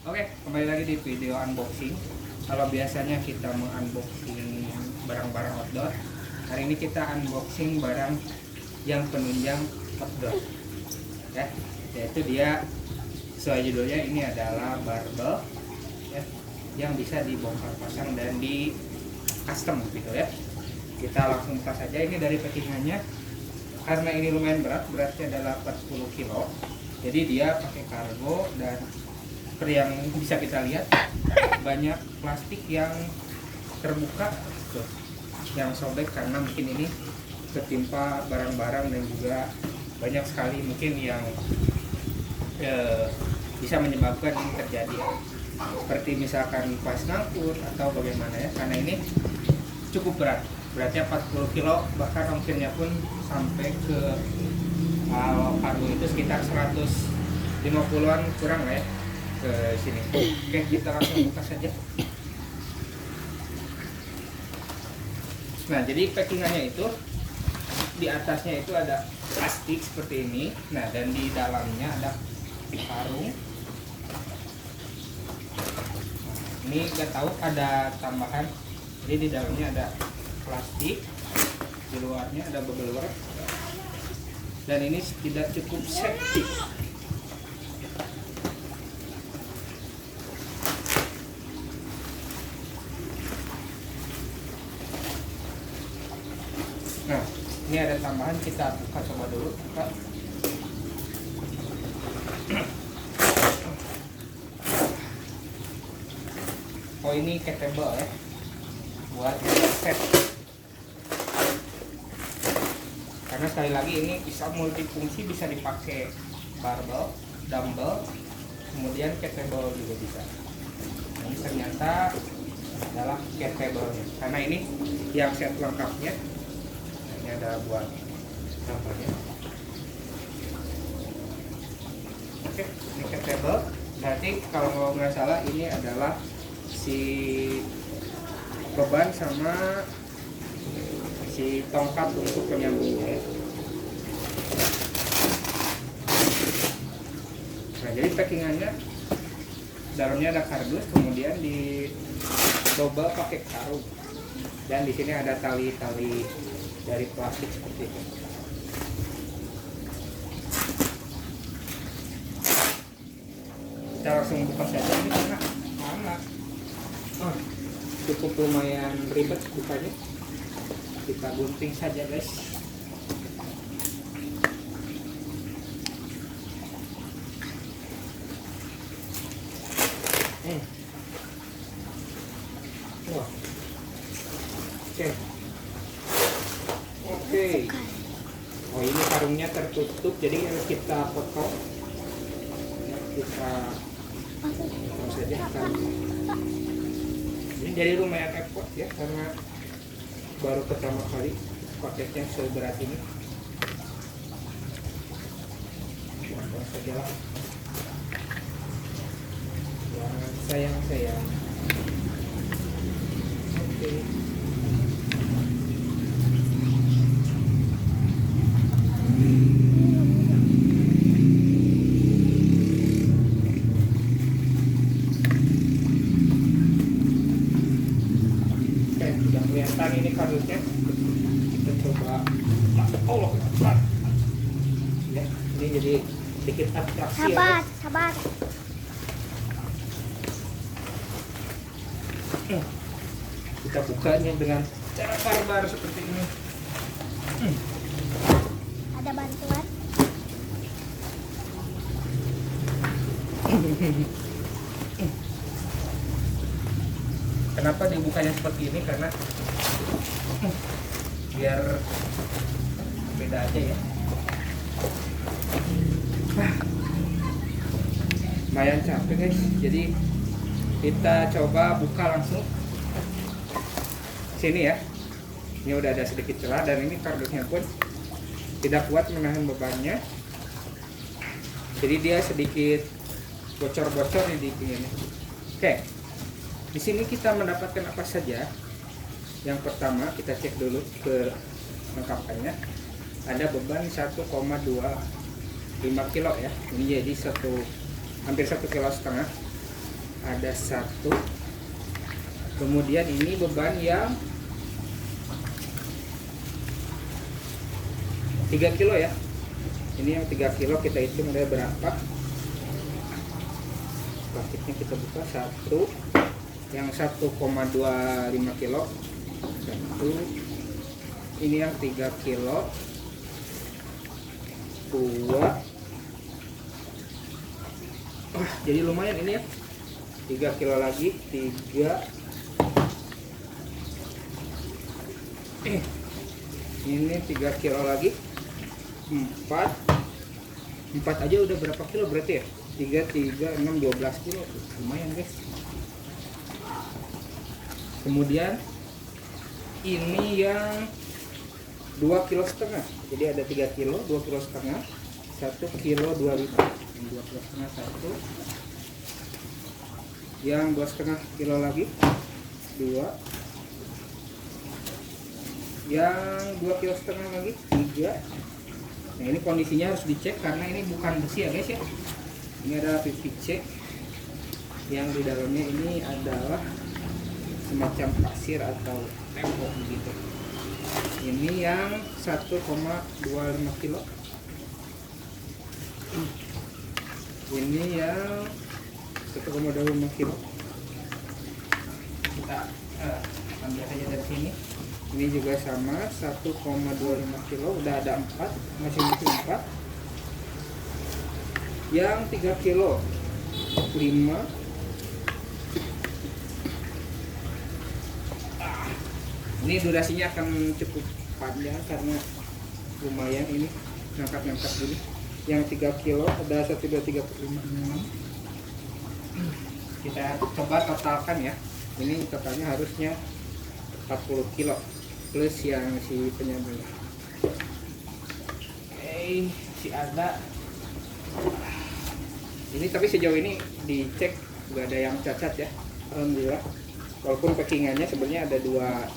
Oke, kembali lagi di video unboxing. Kalau biasanya kita mengunboxing barang-barang outdoor, hari ini kita unboxing barang yang penunjang outdoor. Ya, yaitu dia sesuai judulnya, ini adalah barbel ya, yang bisa dibongkar pasang dan di custom gitu ya. Kita langsung buka saja. Ini dari packingannya, karena ini lumayan beratnya adalah 40 kilo, jadi dia pakai kargo. Dan seperti yang bisa kita lihat, banyak plastik yang terbuka tuh, yang sobek karena mungkin ini ketimpa barang-barang, dan juga banyak sekali mungkin yang bisa menyebabkan ini terjadi ya. Seperti misalkan pas ngangkut atau bagaimana ya, karena ini cukup beratnya 40 kilo, bahkan ongkirnya pun sampai ke kargo itu sekitar 150-an kurang lah ya ke sini. Oke, kita langsung buka saja. Nah, jadi packingannya itu di atasnya itu ada plastik seperti ini. Nah, dan di dalamnya ada karung. Ini nggak tahu ada tambahan. Jadi di dalamnya ada plastik, di luarnya ada bubble wrap, dan ini tidak cukup safety. Nah, ini ada tambahan, kita buka coba dulu. Buka. Oh, ini kettlebell ya, buat set. Karena sekali lagi ini bisa multifungsi, bisa dipakai barbel, dumbbell, kemudian kettlebell juga bisa. Ini ternyata adalah kettlebellnya, karena ini yang set lengkapnya. Ini ada buat tambahnya. Oke, ini kettlebell. Berarti kalau nggak salah ini adalah si beban sama si tongkat untuk penyambungnya. Nah, jadi packingannya dalamnya ada kardus, kemudian didobel pakai karung, dan di sini ada tali-tali dari plastik seperti itu. Kita langsung buka saja ini karena cukup lumayan ribet bukanya. Kita gunting saja guys. Wah. Oke. Oh, ini karungnya tertutup, jadi harus kita potong. Kita potong saja karung. Ini jadi lumayan repot ya, karena baru pertama kali paketnya seberat ini. Potong saja lah. Sayang. Oke. Sudah kelihatan ini kardusnya. Kita coba. Allah Akbar. Ya, ini jadi sedikit atraksi. Sabar. Kita bukanya dengan cara barbar seperti ini. Ada bantuan? Kenapa dibukanya seperti ini? Karena biar beda aja ya. Lumayan capek guys. Jadi kita coba buka langsung sini ya. Ini udah ada sedikit celah, dan ini kardusnya pun tidak kuat menahan bebannya. Jadi dia sedikit bocor-bocor di pinggirnya. Oke. Di sini kita mendapatkan apa saja. Yang pertama kita cek dulu ke lengkapannya. Ada beban 1,25 kilo ya. Ini jadi hampir 1,5 kilo. ada 1. Kemudian ini beban yang 3 kilo ya. Ini yang 3 kilo kita hitung ada berapa. Plastiknya kita buka. 1 yang 1,25 kilo. 1. Ini yang 3 kilo. 2. Jadi lumayan ini ya. 3 kilo lagi. 3. Ini 3 kilo lagi. 4 aja udah berapa kilo berarti ya? 3, 6, 12 kilo. Lumayan guys. Kemudian ini yang 2,5 kilo. Jadi ada 3 kilo, 2,5 kilo, 1 kilo 25. Yang 2,5 kilo 1. Yang 2,5 kilo lagi 2. Yang 2,5 kilo lagi 3. Nah ini kondisinya harus dicek karena ini bukan besi ya guys ya. Ini adalah PVC yang di dalamnya ini adalah semacam pasir atau tembok begitu. Ini yang 1,25 kilo. Ini yang 1,25 kilo. Kita ambil saja dari sini. Ini juga sama 1,25 kilo. Udah ada 4, masih butuh 4. Yang 3 kilo 5. Ini durasinya akan cukup panjang karena lumayan ini ngangkat-ngangkat gini. Yang 3 kilo ada 1, 2, 3, 4, 5, 6. Kita coba totalkan ya. Ini totalnya harusnya 40 kilo plus yang si penyambung. Si ada. Ini tapi sejauh ini dicek nggak ada yang cacat ya. Alhamdulillah. Walaupun packingannya sebenarnya ada 2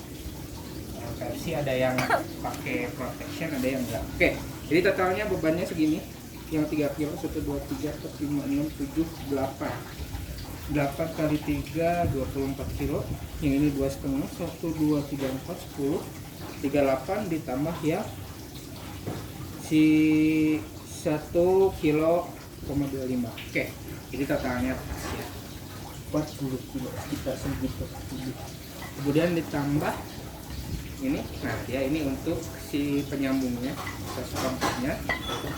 versi, ada yang pakai protection, ada yang enggak. Oke, jadi totalnya bebannya segini. Yang 3 kilo 1, 2, 3, 4, 5, 6, 7, 8. 8 kali 3 24 kilo. Yang ini 2,5, 1, 2, 3, 4, 10, 38 ditambah ya si 1 kilo 25. Oke, jadi totalnya pas ya 40 kilo kita segitu. Kemudian ditambah ini, nah ya ini untuk si penyambungnya, kampusnya.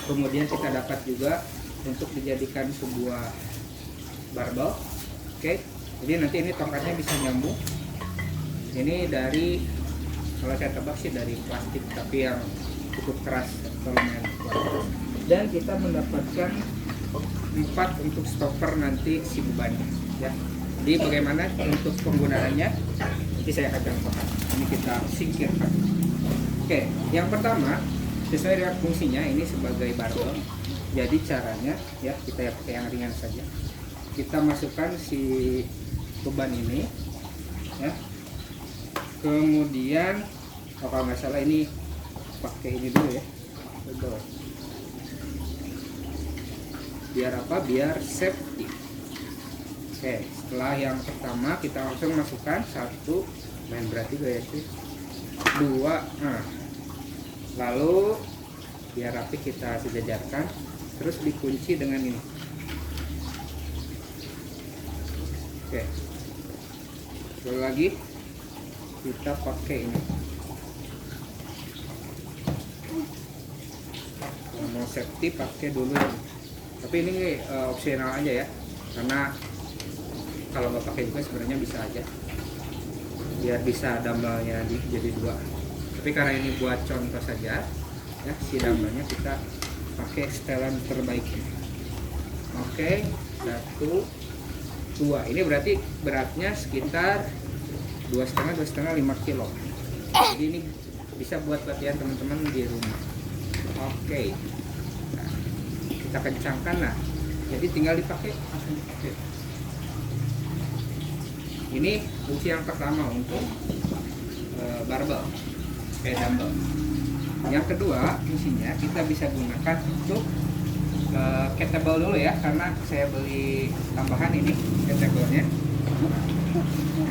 Kemudian kita dapat juga untuk dijadikan sebuah barbel. Oke, jadi nanti ini tongkatnya bisa nyambung. Ini dari, kalau saya tebak sih dari plastik tapi yang cukup keras atau lumayan kuat. Dan kita mendapatkan 4 untuk stopper nanti si bebannya ya. Jadi bagaimana untuk penggunaannya nanti saya akan contohkan. Ini kita singkirkan. Oke, yang pertama sesuai dengan fungsinya ini sebagai barbel. Jadi caranya ya kita pakai yang ringan saja. Kita masukkan si beban ini ya. Kemudian kalau nggak salah ini pakai ini dulu ya. Biar apa? Biar safety. Oke, setelah yang pertama kita langsung masukkan 1, main berat juga ya sih. 2, nah. Lalu biar rapi kita sejajarkan, terus dikunci dengan ini. Oke. Sekali lagi kita pakai ini. Kalau mau safety pakai dulu ini. Tapi ini opsional aja ya, karena kalau nggak pakai juga sebenarnya bisa aja, biar bisa dumbbellnya jadi 2. Tapi karena ini buat contoh saja ya, si dumbbellnya kita pakai setelan terbaik. Oke, 1, 2. Ini berarti beratnya sekitar 2,5 kilo. Jadi ini bisa buat latihan teman-teman di rumah. Oke, nah, kita kencangkan lah. Jadi tinggal dipakai, langsung dipakai. Ini fungsi yang pertama untuk barbel, kayak dumbbell. Yang kedua fungsinya kita bisa gunakan untuk kettlebell dulu ya, karena saya beli tambahan ini kettlebellnya.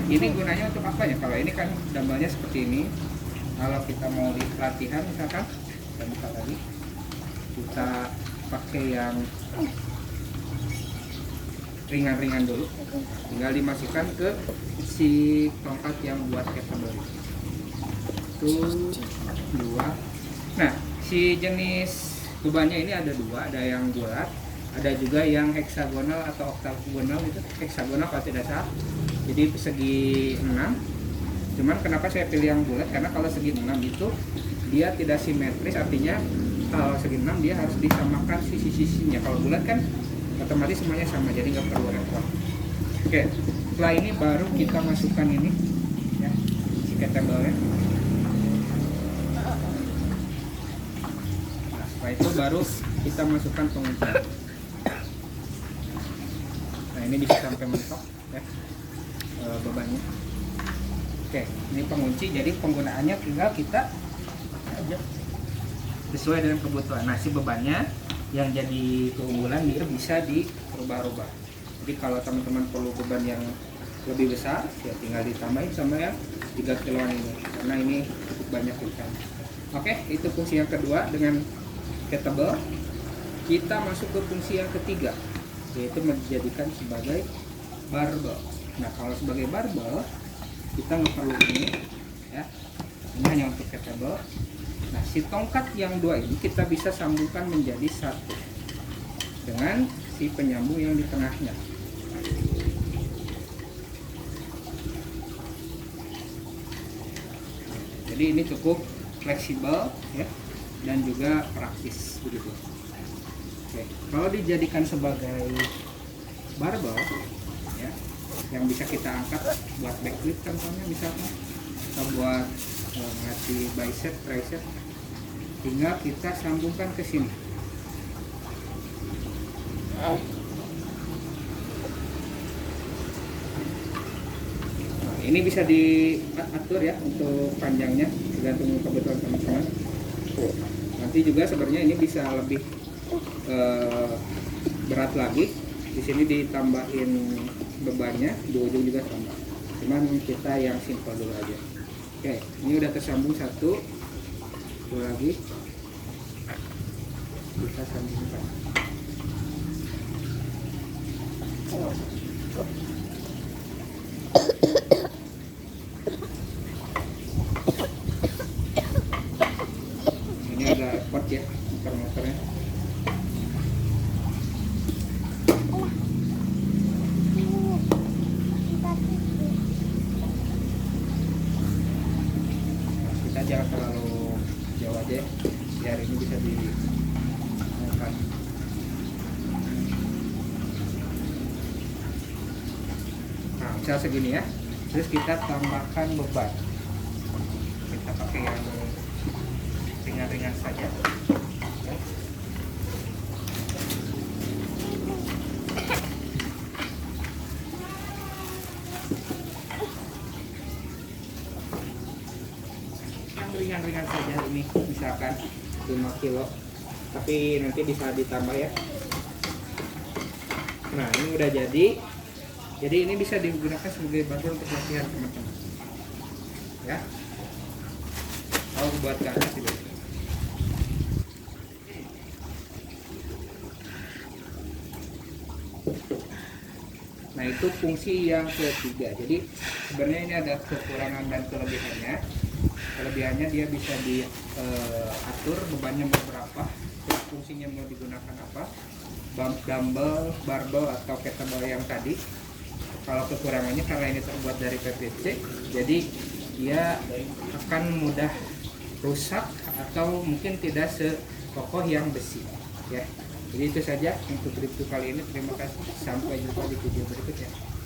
Ini gunanya untuk apa ya? Kalau ini kan dumbbellnya seperti ini. Kalau kita mau di pelatihan misalkan, kita buka tadi, kita pakai yang ringan-ringan dulu, tinggal dimasukkan ke si tongkat yang buat kettlebell itu dua. Nah, si jenis bebannya ini ada dua, ada yang bulat, ada juga yang heksagonal atau oktagonal. Itu heksagonal kalau tidak salah, jadi segi 6. Cuman kenapa saya pilih yang bulat, karena kalau segi 6 itu dia tidak simetris, artinya kalau segi 6 dia harus disamakan sisi-sisinya. Kalau bulat kan otomatis semuanya sama, jadi nggak perlu repot. Oke, setelah ini baru kita masukkan ini ya, si kettlebellnya. Nah, setelah itu baru kita masukkan pengunci. Nah, ini bisa sampai mentok ya, bebannya. Oke, ini pengunci, jadi penggunaannya tinggal kita aja sesuai dengan kebutuhan. Nah, si bebannya yang jadi keunggulan dia bisa dirubah-rubah. Jadi kalau teman-teman perlu beban yang lebih besar, ya tinggal ditambahin sama yang 3 kiloan ini, karena ini cukup banyak ikan. Oke, itu fungsi yang kedua dengan kettlebell. Kita masuk ke fungsi yang ketiga, yaitu menjadikan sebagai barbel. Nah, kalau sebagai barbel kita nggak perlu ini ya, ini hanya untuk kettlebell. Nah, si tongkat yang dua ini kita bisa sambungkan menjadi satu dengan si penyambung yang di tengahnya. Jadi ini cukup fleksibel ya, dan juga praktis begitu. Oke, kalau dijadikan sebagai barbel ya, yang bisa kita angkat buat backlift contohnya misalnya, atau buat ngasih bicep, tricep, tinggal kita sambungkan ke sini. Nah, ini bisa diatur ya untuk panjangnya, tergantung kebutuhan teman-teman. Nanti juga sebenarnya ini bisa lebih berat lagi. Di sini ditambahin bebannya, di ujung juga tambah. Cuman kita yang simpel dulu aja. Oke, ini udah tersambung satu lagi, kita sambungkan. Ini agak repot ya muter-muternya. Jangan terlalu jauh aja biar ini bisa diangkat. Nah, misal segini ya, terus kita tambahkan beban, kita pakai yang ringan-ringan saja ya. Ringan-ringan saja ini, misalkan 5 kilo, tapi nanti bisa ditambah ya. Nah, ini udah jadi ini bisa digunakan sebagai barbel untuk latihan teman-teman ya. Kalau buat ke atas tidak. Nah, itu fungsi yang ketiga. Jadi sebenarnya ini ada kekurangan dan kelebihannya. Kelebihannya dia bisa diatur bebannya beberapa, terus fungsinya mau digunakan apa, dumbbell, barbel atau kettlebell yang tadi. Kalau kekurangannya karena ini terbuat dari PVC, jadi dia akan mudah rusak atau mungkin tidak sekokoh yang besi ya. Jadi itu saja untuk review kali ini. Terima kasih, sampai jumpa di video berikutnya.